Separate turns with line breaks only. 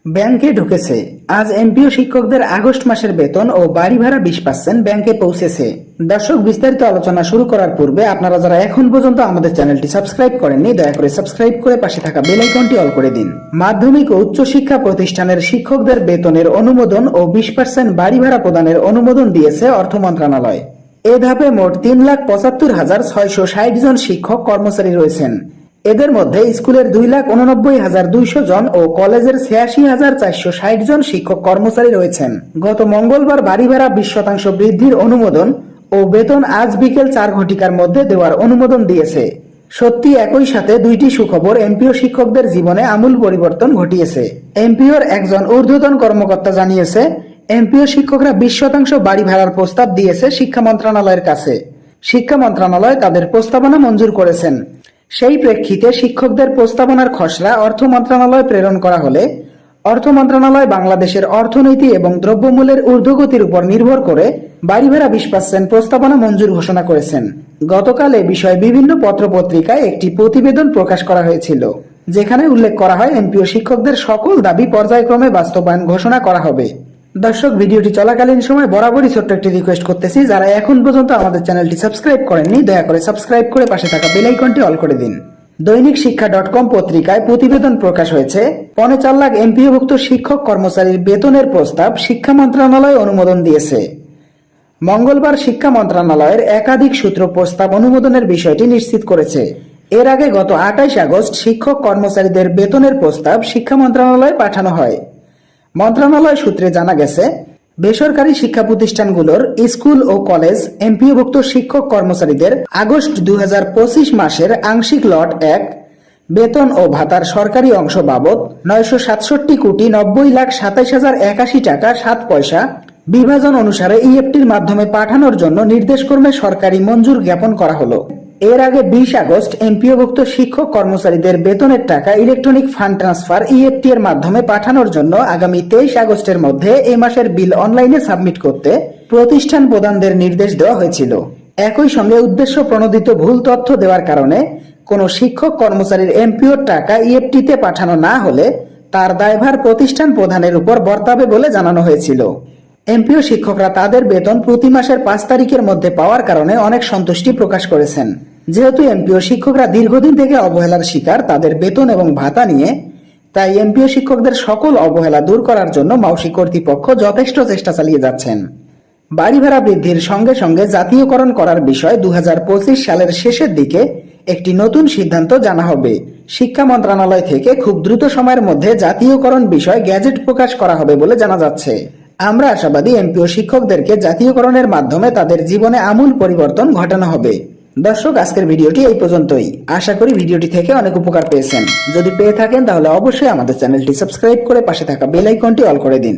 ব্যাংকে ঢুকেছে। আজ এমপিও শিক্ষকদের আগস্ট মাসের বেতন ও বাড়ি ভাড়া 20% ব্যাংকে পৌঁছেছে। দর্শক, বিস্তারিত আলোচনা শুরু করার পূর্বে আপনারা যারা এখন পর্যন্ত আমাদের চ্যানেলটি সাবস্ক্রাইব করেননি, দয়া করে সাবস্ক্রাইব করে পাশে থাকা বেল আইকনটি অল করে দিন। মাধ্যমিক ও উচ্চশিক্ষা প্রতিষ্ঠানের শিক্ষকদের বেতনের অনুমোদন ও 20% বাড়ি ভাড়া প্রদানের অনুমোদন দিয়েছে অর্থ মন্ত্রণালয়। এ ধাপে মোট 3,75,660 জন শিক্ষক কর্মচারী রয়েছেন। এদের মধ্যে স্কুলের 2,89,200 জন ও কলেজের 86,460 জন শিক্ষক কর্মচারী রয়েছেন। গত মঙ্গলবার বাড়ি ভাড়া 20% বৃদ্ধির অনুমোদন ও বেতন আজ বিকেল 4 ঘটিকার মধ্যে দেওয়ার অনুমোদন দিয়েছে। সত্যি একই সাথে দুইটি সুখবর এমপিও শিক্ষকদের জীবনে আমূল পরিবর্তন ঘটিয়েছে। এমপিওর একজন ঊর্ধ্বতন কর্মকর্তা জানিয়েছে, এমপিও শিক্ষকরা 20% বাড়ি ভাড়ার প্রস্তাব দিয়েছে শিক্ষা মন্ত্রণালয়ের কাছে। শিক্ষা মন্ত্রণালয় তাদের প্রস্তাবনা মঞ্জুর করেছেন। সেই প্রেক্ষিতে শিক্ষকদের প্রস্তাবনার খসড়া অর্থ মন্ত্রণালয় প্রেরণ করা হলে অর্থ মন্ত্রণালয় বাংলাদেশের অর্থনীতি এবং দ্রব্যমূল্যের ঊর্ধ্বগতির উপর নির্ভর করে বাড়ি ভাড়া 20% প্রস্তাবনা মঞ্জুর ঘোষণা করেছেন। গতকাল এ বিষয়ে বিভিন্ন পত্রপত্রিকায় একটি প্রতিবেদন প্রকাশ করা হয়েছিল, যেখানে উল্লেখ করা হয় এমপিও শিক্ষকদের সকল দাবি পর্যায়ক্রমে বাস্তবায়ন ঘোষণা করা হবে। দর্শক, ভিডিওটি চলাকালীন সময় বরাবরই ছোট্ট একটি রিকোয়েস্ট করতেছি, যারা এখন পর্যন্ত আমাদের চ্যানেলটি সাবস্ক্রাইব করেননি, দয়া করে সাবস্ক্রাইব করে পাশে থাকা বেল আইকনটি অল করে দিন। দৈনিক শিক্ষা.com পত্রিকায় প্রতিবেদন প্রকাশ হয়েছে, 4.25 লাখ এমপিওভুক্ত শিক্ষক কর্মচারীর বেতনের প্রস্তাব শিক্ষা মন্ত্রণালয় অনুমোদন দিয়েছে। মঙ্গলবার শিক্ষা মন্ত্রণালয়ের একাধিক সূত্র প্রস্তাব অনুমোদনের বিষয়টি নিশ্চিত করেছে। এর আগে গত 28 আগস্ট শিক্ষক কর্মচারীদের বেতনের প্রস্তাব শিক্ষা মন্ত্রণালয়ে পাঠানো হয়। মন্ত্রণালয় সূত্রে জানা গেছে, বেসরকারি শিক্ষা প্রতিষ্ঠানগুলোর স্কুল ও কলেজ এমপিওভুক্ত শিক্ষক কর্মচারীদের আগস্ট 2025 মাসের আংশিক লট 1 বেতন ও ভাতার সরকারি অংশ বাবদ 967,90,27,081 টাকা 7 পয়সা বিভাজন অনুসারে ইএফটির মাধ্যমে পাঠানোর জন্য নির্দেশক্রমে সরকারি মঞ্জুর জ্ঞাপন করা হলো। এর আগে 20 আগস্ট এমপিওভুক্ত শিক্ষক কর্মচারীদের বেতনের টাকা ইলেকট্রনিক ফান্ড ট্রান্সফার ইএফটি এর মাধ্যমে পাঠানোর জন্য আগামী 23 আগস্টের মধ্যে এই মাসের বিল অনলাইনে সাবমিট করতে প্রতিষ্ঠান প্রধানদের নির্দেশ দেওয়া হয়েছিল। একই সঙ্গে উদ্দেশ্য প্রণোদিত ভুল তথ্য দেওয়ার কারণে কোনো শিক্ষক কর্মচারীর এমপিওর টাকা ইএফটিতে পাঠানো না হলে তার দায়ভার প্রতিষ্ঠান প্রধানের উপর বর্তাবে বলে জানানো হয়েছিল। এমপিও শিক্ষকরা তাদের বেতন প্রতি মাসের 5 তারিখের মধ্যে পাওয়ার কারণে অনেক সন্তুষ্টি প্রকাশ করেছেন। যেহেতু এমপিও শিক্ষকরা দীর্ঘদিন থেকে অবহেলার শিকার তাদের বেতন এবং ভাতা নিয়ে, তাই এমপিও শিক্ষকদের সকল অবহেলা দূর করার জন্য মাউসি কর্তৃপক্ষ যথেষ্ট চেষ্টা চালিয়ে যাচ্ছেন। বাড়ি ভাড়া বৃদ্ধির সঙ্গে সঙ্গে জাতীয়করণ করার বিষয় 2025 সালের শেষের দিকে একটি নতুন সিদ্ধান্ত জানা হবে। শিক্ষা মন্ত্রণালয় থেকে খুব দ্রুত সময়ের মধ্যে জাতীয়করণ বিষয় গ্যাজেট প্রকাশ করা হবে বলে জানা যাচ্ছে। আমরা আশাবাদী এমপিও শিক্ষকদেরকে জাতীয়করণের মাধ্যমে তাদের জীবনে আমূল পরিবর্তন ঘটানো হবে। দর্শক, আজকের ভিডিওটি এই পর্যন্তই। আশা করি ভিডিওটি থেকে অনেক উপকার পেয়েছেন। যদি পেয়ে থাকেন তাহলে অবশ্যই আমাদের চ্যানেলটি সাবস্ক্রাইব করে পাশে থাকা বেল আইকনটি অল করে দিন।